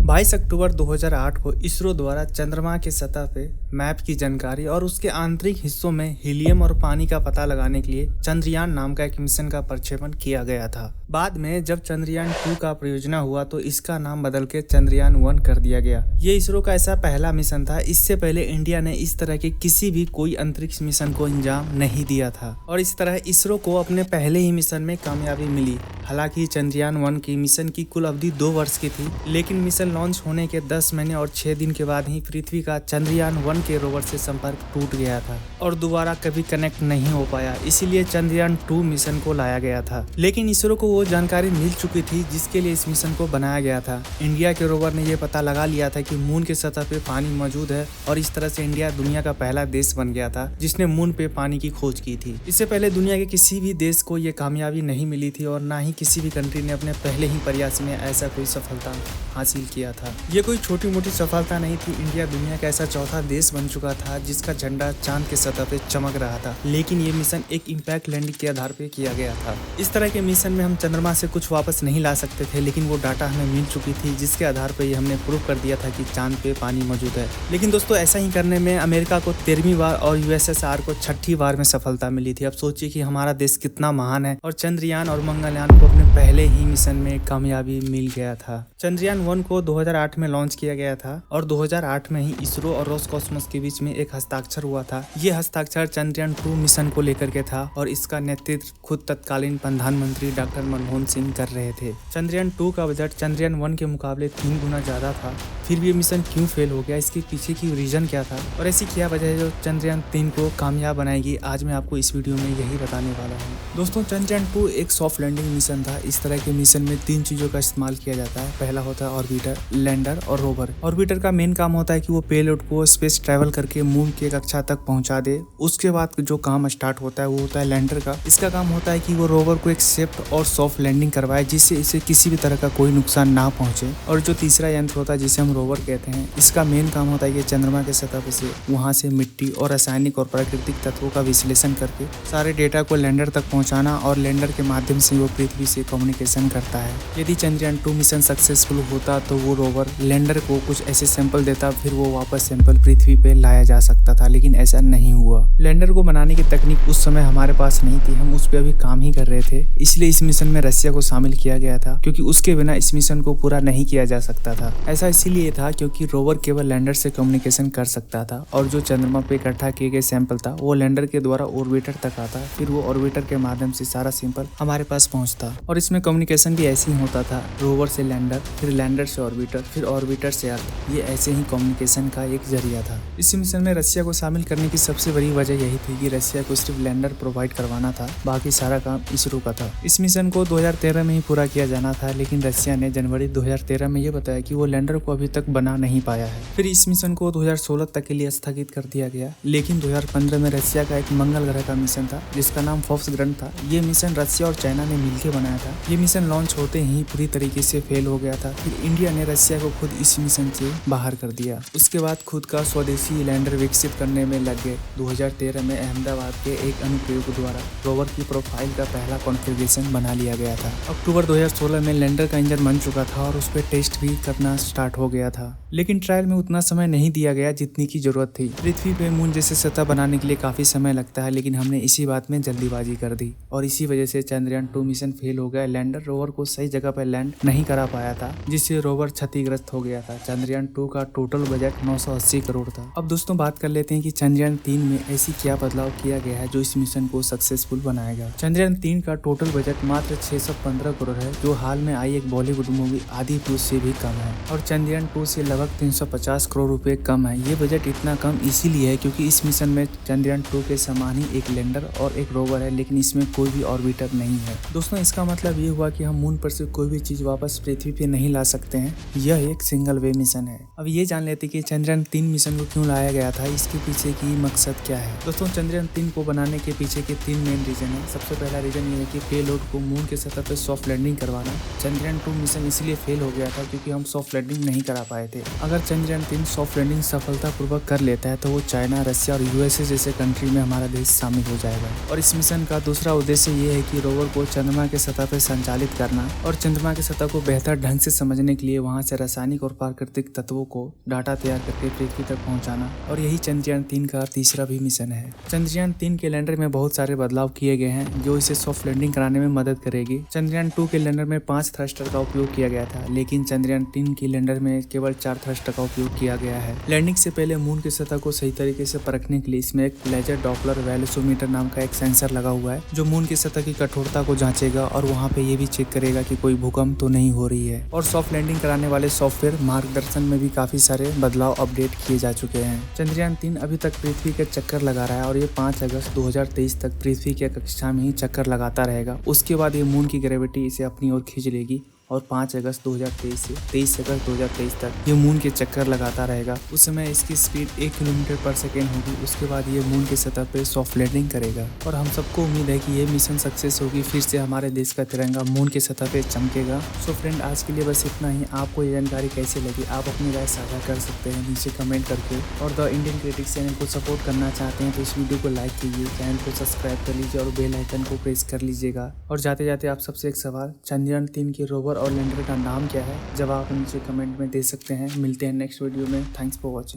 22 अक्टूबर 2008 को इसरो द्वारा चंद्रमा के सतह पे मैप की जानकारी और उसके आंतरिक हिस्सों में हीलियम और पानी का पता लगाने के लिए चंद्रयान नाम का एक मिशन का प्रक्षेपण किया गया था। बाद में जब चंद्रयान 2 का परियोजना हुआ तो इसका नाम बदल के चंद्रयान 1 कर दिया गया। ये इसरो का ऐसा पहला मिशन था। इससे पहले इंडिया ने इस तरह के किसी भी कोई अंतरिक्ष मिशन को अंजाम नहीं दिया था और इस तरह इसरो को अपने पहले ही मिशन में कामयाबी मिली। हालांकि चंद्रयान 1 की मिशन की कुल अवधि 2 वर्ष की थी, लेकिन मिशन लॉन्च होने के 10 महीने और 6 दिन के बाद ही पृथ्वी का चंद्रयान 1 के रोवर से संपर्क टूट गया था और दोबारा कभी कनेक्ट नहीं हो पाया। इसीलिए चंद्रयान 2 मिशन को लाया गया था। लेकिन इसरो को वो जानकारी मिल चुकी थी जिसके लिए इस मिशन को बनाया गया था। इंडिया के रोवर ने यह पता लगा लिया था कि मून के सतह पे पानी मौजूद है और इस तरह से इंडिया दुनिया का पहला देश बन गया था जिसने मून पे पानी की खोज की थी। इससे पहले दुनिया के किसी भी देश को ये कामयाबी नहीं मिली थी और ना ही किसी भी कंट्री ने अपने पहले ही प्रयास में ऐसा कोई सफलता हासिल किया था। ये कोई छोटी मोटी सफलता नहीं थी। इंडिया दुनिया का ऐसा चौथा देश बन चुका था जिसका झंडा चांद के सतह पे चमक रहा था। लेकिन ये मिशन एक इम्पैक्ट लैंडिंग के आधार पे किया गया था। इस तरह के मिशन में हम चंद्रमा से कुछ वापस नहीं ला सकते थे, लेकिन वो डाटा हमें मिल चुकी थी जिसके आधार पे हमने प्रूव कर दिया था कि चांद पे पानी मौजूद है। लेकिन दोस्तों ऐसा ही करने में अमेरिका को 13वीं बार और यूएसएसआर को 6ठी बार में सफलता मिली थी। अब सोचिए कि हमारा देश कितना महान है और चंद्रयान और मंगलयान को अपने पहले ही मिशन में कामयाबी मिल गया था। चंद्रयान 1 को 2008 में लॉन्च किया गया था और 2008 में ही इसरो और रोसकॉस्मोस के बीच में एक हस्ताक्षर हुआ था। ये हस्ताक्षर चंद्रयान 2 मिशन को लेकर के था और इसका नेतृत्व खुद तत्कालीन प्रधानमंत्री डॉक्टर मनमोहन सिंह कर रहे थे। चंद्रयान 2 का बजट चंद्रयान 1 के मुकाबले 3 गुना ज्यादा था। फिर भी ये मिशन क्यों फेल हो गया, इसके पीछे की रीजन क्या था और ऐसी क्या वजह है जो चंद्रयान 3 को कामयाब बनाएगी, आज मैं आपको इस वीडियो में यही बताने वाला हूँ। दोस्तों चंद्रयान 2 एक सॉफ्ट लैंडिंग मिशन था। इस तरह के मिशन में 3 चीजों का इस्तेमाल किया जाता है। पहला होता है ऑर्बिटर, लैंडर और रोवर। ऑर्बिटर का मेन काम होता है कि वो पेलोड को स्पेस ट्रैवल करके मून की कक्षा तक पहुंचा दे। उसके बाद जो काम स्टार्ट होता है वो होता है लैंडर का। इसका काम होता है कि वो रोवर को एक सेफ और सॉफ्ट लैंडिंग करवाए जिससे इसे किसी भी तरह का कोई नुकसान ना पहुंचे। और जो तीसरा यंत्र होता है जिसे हम रोवर कहते हैं, इसका मेन काम होता है कि चंद्रमा के सतह से वहां से मिट्टी और रासायनिक और प्राकृतिक तत्वों का विश्लेषण करके सारे डेटा को लैंडर तक पहुंचाना और लैंडर के माध्यम से वो पृथ्वी से कम्युनिकेशन करता है। यदि चंद्रयान 2 मिशन सक्सेसफुल होता तो वो रोवर लैंडर को कुछ ऐसे सैंपल देता, फिर वो वापस सैंपल पृथ्वी पे लाया जा सकता था, लेकिन ऐसा नहीं हुआ। लैंडर को बनाने की तकनीक उस समय हमारे पास नहीं थी, हम उस पर अभी काम ही कर रहे थे। इसलिए इस मिशन में रशिया को शामिल किया गया था क्योंकि उसके बिना इस मिशन को पूरा नहीं किया जा सकता था। ऐसा इसीलिए था क्योंकि रोवर केवल लैंडर से कम्युनिकेशन कर सकता था और जो चंद्रमा पे इकट्ठा किए गए सैंपल था वो लैंडर के द्वारा ऑर्बिटर तक आता, फिर वो ऑर्बिटर के माध्यम से सारा सैंपल हमारे पास पहुंचता। और इसमें कम्युनिकेशन भी ऐसे ही होता था, रोवर से लैंडर, फिर लैंडर से ऑर्बिटर, फिर ऑर्बिटर से अर्थ। ये ऐसे ही कम्युनिकेशन का एक जरिया था। इस मिशन में रशिया को शामिल करने की सबसे बड़ी वजह यही थी कि रशिया को सिर्फ लैंडर प्रोवाइड करवाना था, बाकी सारा काम इसरो का था। इस मिशन को 2013 में ही पूरा किया जाना था, लेकिन रशिया ने जनवरी 2013 में ये बताया कि वो लैंडर को अभी तक बना नहीं पाया है। फिर इस मिशन को 2016 तक के लिए स्थगित कर दिया गया। लेकिन 2015 में रशिया का एक मंगल ग्रह का मिशन था जिसका नाम फोर्ब्स ग्रंथ था। ये मिशन रशिया और चाइना ने मिलकर बनाया था। ये मिशन लॉन्च होते ही पूरी तरीके से फेल हो गया था। फिर इंडिया ने रशिया को खुद इस मिशन से बाहर कर दिया। उसके बाद खुद का स्वदेशी लैंडर विकसित करने में लग गए। 2013 में अहमदाबाद के एक अनुप्रयोग द्वारा रोवर की प्रोफाइल का पहला कॉन्फ़िगरेशन बना लिया गया था। अक्टूबर 2016 में लैंडर का इंजन बन चुका था और उस पर टेस्ट भी करना स्टार्ट हो गया था, लेकिन ट्रायल में उतना समय नहीं दिया गया जितनी की जरूरत थी। पृथ्वी पे मून जैसे सतह बनाने के लिए काफी समय लगता है, लेकिन हमने इसी बात में जल्दीबाजी कर दी और इसी वजह से चंद्रयान 2 मिशन फेल हो गया। लैंडर रोवर को सही जगह पर लैंड नहीं करा पाया था जिससे रोवर क्षतिग्रस्त हो गया था। चंद्रयान 2 का टोटल बजट 980 करोड़ था। अब दोस्तों बात कर लेते हैं कि चंद्रयान 3 में ऐसी क्या बदलाव किया गया है जो इस मिशन को सक्सेसफुल बनाएगा। चंद्रयान 3 का टोटल बजट मात्र 615 करोड़ है, जो हाल में आई एक बॉलीवुड मूवी आदि पुरुष से भी कम है और चंद्रयान 2 से लगभग 350 करोड़ रुपए कम है। ये बजट इतना कम इसीलिए है क्योंकि इस मिशन में चंद्रयान 2 के समान ही एक लैंडर और एक रोवर है, लेकिन इसमें कोई भी ऑर्बिटर नहीं है। दोस्तों इसका मतलब ये हुआ कि हम मून पर से कोई भी चीज वापस पृथ्वी पे नहीं ला सकते हैं। यह एक सिंगल वे मिशन है। अब ये जान लेते कि चंद्रयान 3 मिशन को क्यों लाया गया था, इसके पीछे की मकसद क्या है। दोस्तों चंद्रयान 3 को बनाने के पीछे के 3 मेन रीजन है। सबसे पहला रीजन ये है कि पेलोड को मून के सतह पे सॉफ्ट लैंडिंग करवाना। चंद्रयान 2 मिशन इसलिए फेल हो गया था क्योंकि हम सॉफ्ट लैंडिंग नहीं करा पाए थे। अगर चंद्रयान 3 सॉफ्ट लैंडिंग सफलतापूर्वक कर लेता है तो वो चाइना, रशिया और यूएसए जैसे कंट्री में हमारा देश शामिल हो जाएगा। और इस मिशन का दूसरा उद्देश्य ये है कि रोवर को चंद्रमा के सतह पर संचालित करना और चंद्रमा के सतह को बेहतर ढंग से समझने के लिए वहाँ वहां से रासायनिक और प्राकृतिक तत्वों को डाटा तैयार करके पृथ्वी तक पहुंचाना। और यही चंद्रयान 3 का तीसरा भी मिशन है। चंद्रयान 3 के लैंडर में बहुत सारे बदलाव किए गए हैं जो इसे सॉफ्ट लैंडिंग कराने में मदद करेगी। चंद्रयान 2 के लैंडर में 5 थ्रस्टर का उपयोग किया गया था, लेकिन चंद्रयान 3 के लैंडर में केवल 4 थ्रस्टर का उपयोग किया गया है। लैंडिंग से पहले मून की सतह को सही तरीके से परखने के लिए इसमें एक लेजर डॉपलर वेलोसिमीटर नाम का एक सेंसर लगा हुआ है जो मून की सतह की कठोरता को जांचेगा और वहां पे ये भी चेक करेगा कि कोई भूकंप तो नहीं हो रही है। और सॉफ्ट लैंडिंग कराने वाले सॉफ्टवेयर मार्गदर्शन में भी काफी सारे बदलाव अपडेट किए जा चुके हैं। चंद्रयान 3 अभी तक पृथ्वी के चक्कर लगा रहा है और ये 5 अगस्त 2023 तक पृथ्वी की कक्षा में ही चक्कर लगाता रहेगा। उसके बाद ये मून की ग्रेविटी इसे अपनी ओर खींच लेगी और 5 अगस्त 2023 से 23 अगस्त 2023 तक ये मून के चक्कर लगाता रहेगा। उस समय इसकी स्पीड 1 किलोमीटर पर सेकेंड होगी। उसके बाद ये मून के सतह पे सॉफ्ट लैंडिंग करेगा और हम सबको उम्मीद है कि ये मिशन सक्सेस होगी। फिर से हमारे देश का तिरंगा मून के सतह पे चमकेगा। सो फ्रेंड, आज के लिए बस इतना ही। आपको ये जानकारी कैसी लगी आप अपनी राय साझा कर सकते हैं नीचे कमेंट करके। और द इंडियन क्रिटिक्स चैनल को सपोर्ट करना चाहते हैं तो इस वीडियो को लाइक कीजिए, चैनल को सब्सक्राइब कर लीजिए और बेल आइकन को प्रेस कर लीजिएगा। और जाते जाते आप सबसे एक सवाल, चंद्रयान 3 के रोवर और लैंडर का नाम क्या है? जवाब नीचे कमेंट में दे सकते हैं। मिलते हैं नेक्स्ट वीडियो में। Thanks for watching.